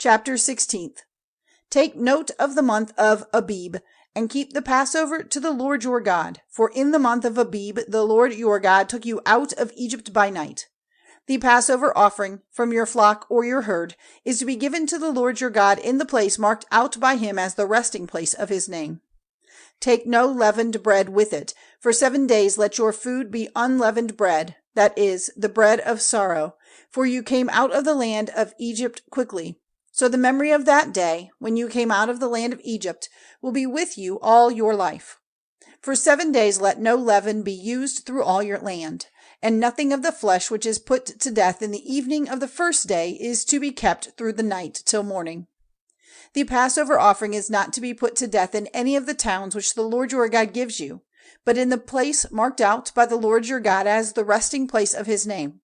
Chapter 16. Take note of the month of Abibe, and keep the Passover to the Lord your God. For in the month of Abibe the Lord your God took you out of Egypt by night. The Passover offering from your flock or your herd is to be given to the Lord your God in the place marked out by him as the resting place of his name. Take no leavened bread with it. For 7 days let your food be unleavened bread, that is, the bread of sorrow, for you came out of the land of Egypt quickly. So the memory of that day, when you came out of the land of Egypt, will be with you all your life. For 7 days let no leaven be used through all your land, and nothing of the flesh which is put to death in the evening of the first day is to be kept through the night till morning. The Passover offering is not to be put to death in any of the towns which the Lord your God gives you, but in the place marked out by the Lord your God as the resting place of his name.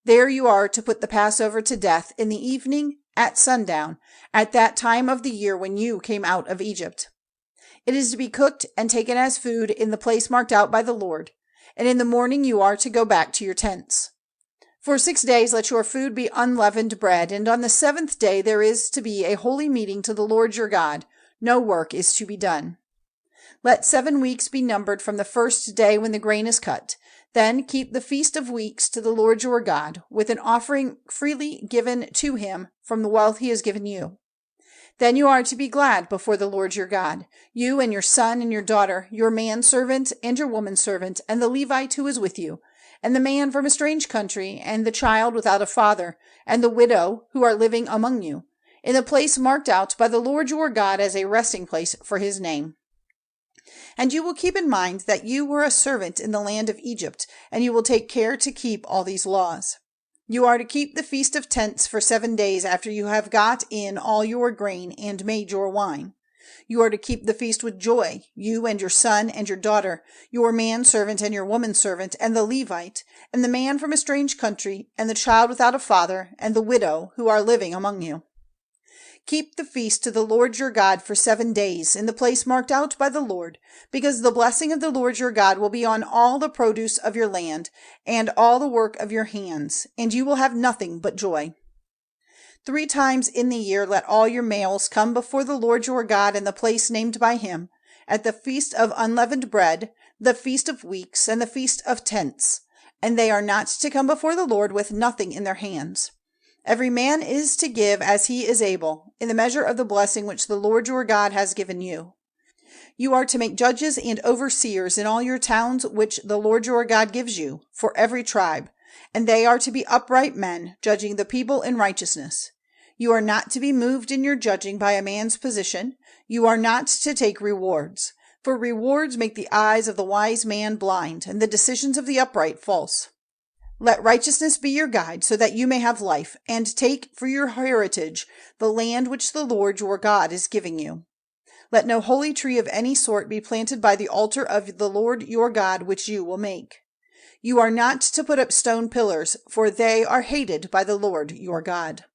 There you are to put the Passover to death in the evening at sundown, at that time of the year when you came out of Egypt. It is to be cooked and taken as food in the place marked out by the Lord, and in the morning you are to go back to your tents. For 6 days let your food be unleavened bread, and on the 7th day there is to be a holy meeting to the Lord your God. No work is to be done. Let 7 weeks be numbered from the first day when the grain is cut. Then keep the feast of weeks to the Lord your God, with an offering freely given to him from the wealth he has given you. Then you are to be glad before the Lord your God, you and your son and your daughter, your manservant and your womanservant, and the Levite who is with you, and the man from a strange country, and the child without a father, and the widow who are living among you, in the place marked out by the Lord your God as a resting place for his name. And you will keep in mind that you were a servant in the land of Egypt, and you will take care to keep all these laws. You are to keep the Feast of Tents for 7 days after you have got in all your grain and made your wine. You are to keep the feast with joy, you and your son and your daughter, your manservant and your womanservant, and the Levite, and the man from a strange country, and the child without a father, and the widow who are living among you. Keep the feast to the Lord your God for 7 days in the place marked out by the Lord, because the blessing of the Lord your God will be on all the produce of your land and all the work of your hands, and you will have nothing but joy. 3 times in the year let all your males come before the Lord your God in the place named by him, at the feast of unleavened bread, the feast of weeks, and the feast of tents, and they are not to come before the Lord with nothing in their hands. Every man is to give as he is able, in the measure of the blessing which the Lord your God has given you. You are to make judges and overseers in all your towns which the Lord your God gives you, for every tribe, and they are to be upright men, judging the people in righteousness. You are not to be moved in your judging by a man's position. You are not to take rewards, for rewards make the eyes of the wise man blind, and the decisions of the upright false. Let righteousness be your guide, so that you may have life, and take for your heritage the land which the Lord your God is giving you. Let no holy tree of any sort be planted by the altar of the Lord your God which you will make. You are not to put up stone pillars, for they are hated by the Lord your God.